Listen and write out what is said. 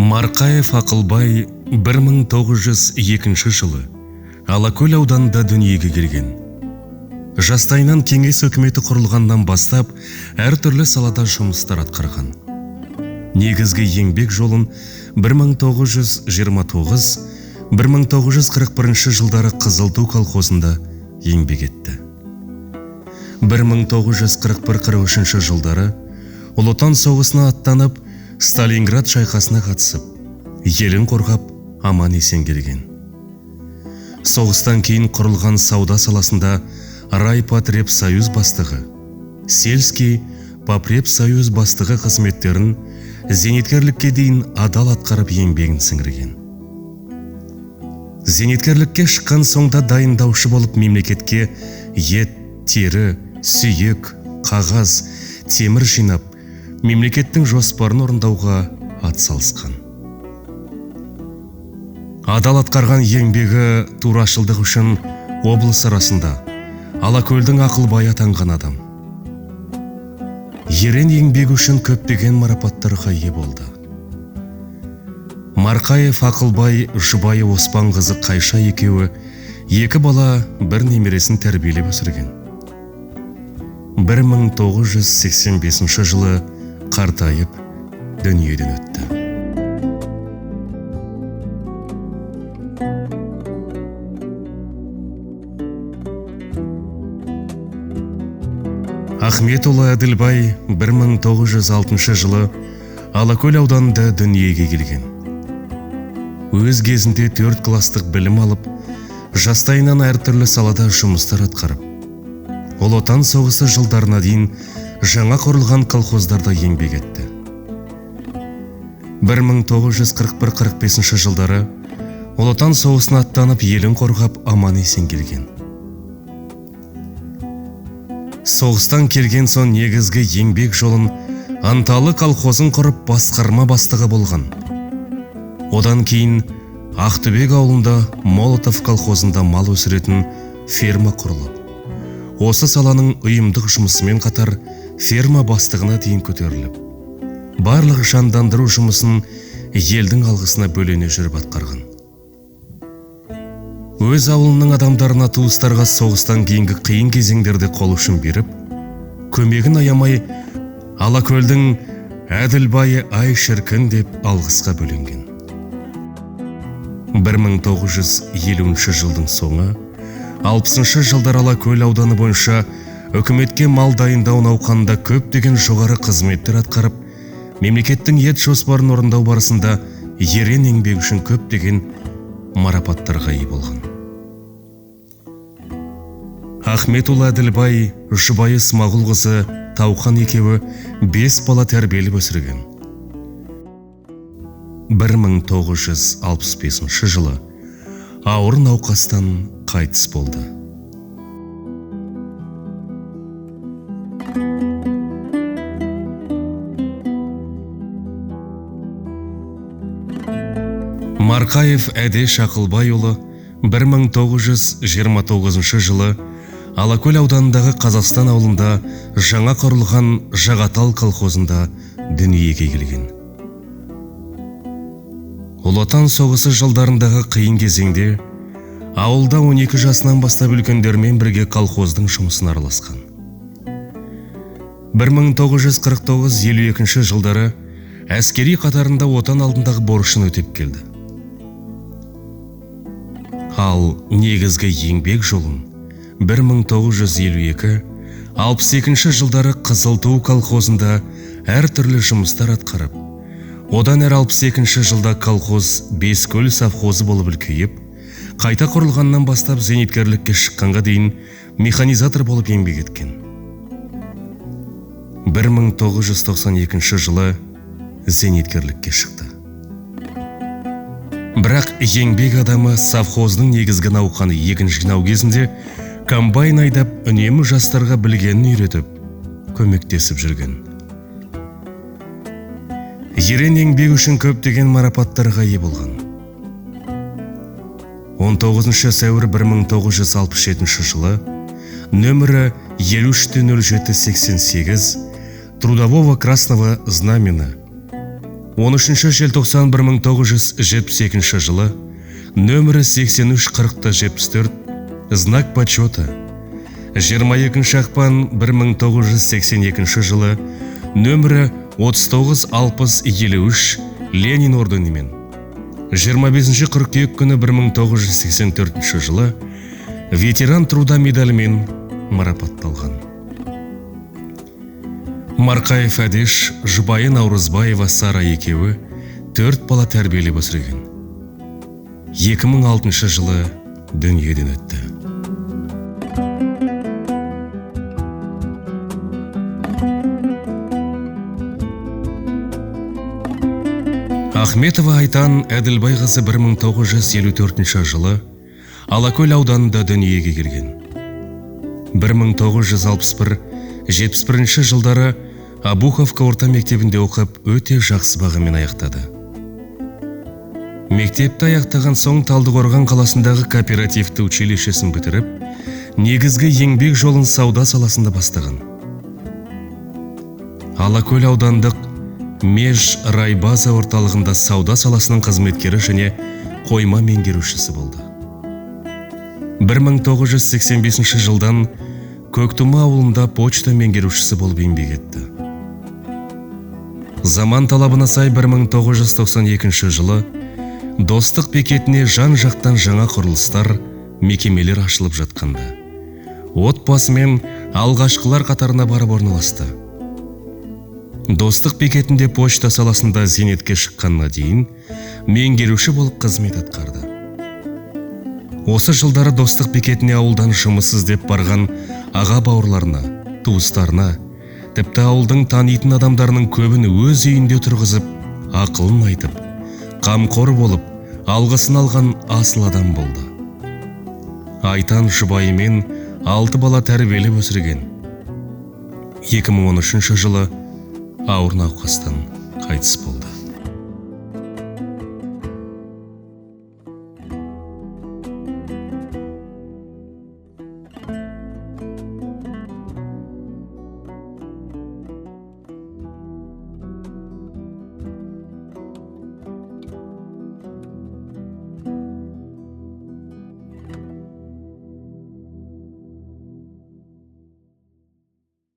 Марқаев Ақылбай 1902 жылы Алакөл ауданында дүниеге келген. Жастайынан кеңес өкіметі құрылғаннан бастап әртүрлі салада жұмыстар атқарған. Негізгі еңбек жолын 1929-1941 жылдары Қызылту колхозында еңбек етті. 1941-43 жылдары Ұлы Отан соғысына аттанып, Сталинград шайқасына қатысып, елін қорғап, аман-есен келген. Соғыстан кейін құрылған сауда саласында Райпотребсоюз бастығы, Сельский Попребсоюз бастығы қызметтерін зейнеткерлікке дейін адал атқарып еңбегін сіңірген. Зейнеткерлікке шыққан соңда дайындаушы болып мемлекетке ет, тері, сүйек, қағаз, темір жинап, мемлекеттің жоспарын орындауға атсалысқан. Адал атқарған еңбегі турашылдық үшін облыс арасында Алакөлдің Ақылбай атанған адам. Ерен еңбегі үшін көптеген марапаттарға ие болды. Марқаев Ақылбай жұбайы Оспан қызы Қайша екеуі екі бала, бір немересін тәрбиелеп өсірген. 1985 жылы қартайып дүниеден өтті. Ахметұлы Әділбай 1906 жылы Алакөл ауданында дүниеге келген. Өз кезінде 4 кластық білім алып, жастайынан әртүрлі салада жұмыстар атқарып, Ұлы Отан соғысы жылдарына дейін жаңа құрылған колхоздарда еңбек етті. 1941-45 жылдары Ұлы Отан соғысына аттанып, елін қорғап, аман-есен келген. Соғыстан келген соң негізгі еңбек жолын Анталы колхозын құрып басқарма бастығы болған. Одан кейін Ақтөбек ауылында Молотов колхозында мал өсіретін ферма құрылып, осы саланың ұйымдық жұмысымен қатар ферма бастығына дейін көтеріліп, барлық жандандыру жұмысын елдің алғысына бөлене жүріп атқарған. Өз ауылының адамдарына, туыстарға соғыстан кейінгі қиын кезеңдерде қол ұшын беріп, көмегін аямай Алакөлдің Әділбайы ай шіркін деп алғысқа бөленген. 1950 жылдың соңы 60 жылдар Алакөл ауданы бойынша үкіметке мал дайындау науқанында көптеген жоғары қызметтер атқарып, мемлекеттің ет жоспарын орындау барысында ерен еңбегі үшін көптеген марапаттарға ие болған. Ахметұлы Әділбай жұбайы Смағұл қызы Тауқан екеуі 5 бала тәрбиелеп өсірген. 1965 жылы ауыр науқастан қайтыс болды. Марқаев Әдеш Ақылбайұлы 1929 жылы Алакөл ауданындағы Қазақстан ауылында жаңа құрылған Жағатал колхозында дүниеге келген. Ұлы Отан соғысы жылдарындағы қиын кезеңде ауылда 12 жасынан бастап үлкендермен бірге колхоздың жұмысына араласқан. 1949-52 жылдары әскери қатарында отан алдындағы борышын өтеп келді. Ал негізгі еңбек жолын 1952-62 жылдары Қызылту колхозында әртүрлі жұмыстар атқарып, одан әр 62 жылда колхоз Бескөл совхозы болып үлкейіп, қайта құрылғаннан бастап зейнеткерлікке шыққанға дейін механизатор болып еңбек еткен. 1992 жылы зейнеткерлікке шықты. Бірақ еңбек адамы совхоздың негізгі науқаны егін жинау кезінде комбайн айдап үнемі жастарға білгенін үйретіп, көмектесіп жүрген. Ерен еңбек үшін көптеген марапаттарға ие болған. 19 сәуір 1967 жылы нөмірі 53-07-88 Трудового Красного Знамена 13 желтоқсан 1972 жылы, нөмірі 83-40-74, знак почета. 22 ақпан 1982 жылы, нөмірі 39-60-53, Ленин орденімен. 25 қыркүйек күні 1984 жылы, ветеран труда медалімен марапатталған. Марқаев Әдеш, жұбайы Наурызбаева Сара екеуі 4 бала тәрбиелеп өсірген. 2006 жылы дүниеден өтті. Ахметова Айтан Әділбайқызы 1954 жылы Алакөл ауданында дүниеге келген. 1961-71 жылдары Абуховка орта мектебінде оқып, өте жақсы бағамен аяқтады. Мектепті аяқтаған соң Талдықорған қаласындағы кооперативті училищесін бітіріп, негізгі еңбек жолын сауда саласында бастаған. Алакөл аудандық Меж райбаза орталығында сауда саласының қызметкері және қойма меңгерушісі болды. 1985 жылдан Көктұма ауылында почта меңгерушісі болып еңбек етті. Заман талабына сай 1992 жылы Достық бекетіне жан-жақтан жаңа құрылыстар, мекемелер ашылып жатқанда, отбасымен алғашқылар қатарына барып орналасты. Достық бекетінде почта саласында зейнетке шыққанға дейін меңгеруші болып қызмет атқарды. Осы жылдары Достық бекетіне ауылдан жұмыс іздеп барған аға бауырларына, туыстарына, тіпті ауылдың танитын адамдарының көбін өз үйінде тұрғызып, ақылын айтып, қамқор болып, алғысын алған асыл адам болды. Айтан жұбайымен 6 бала тәрбиелеп өсірген. 2013 жылы ауыр науқастан қайтыс болды.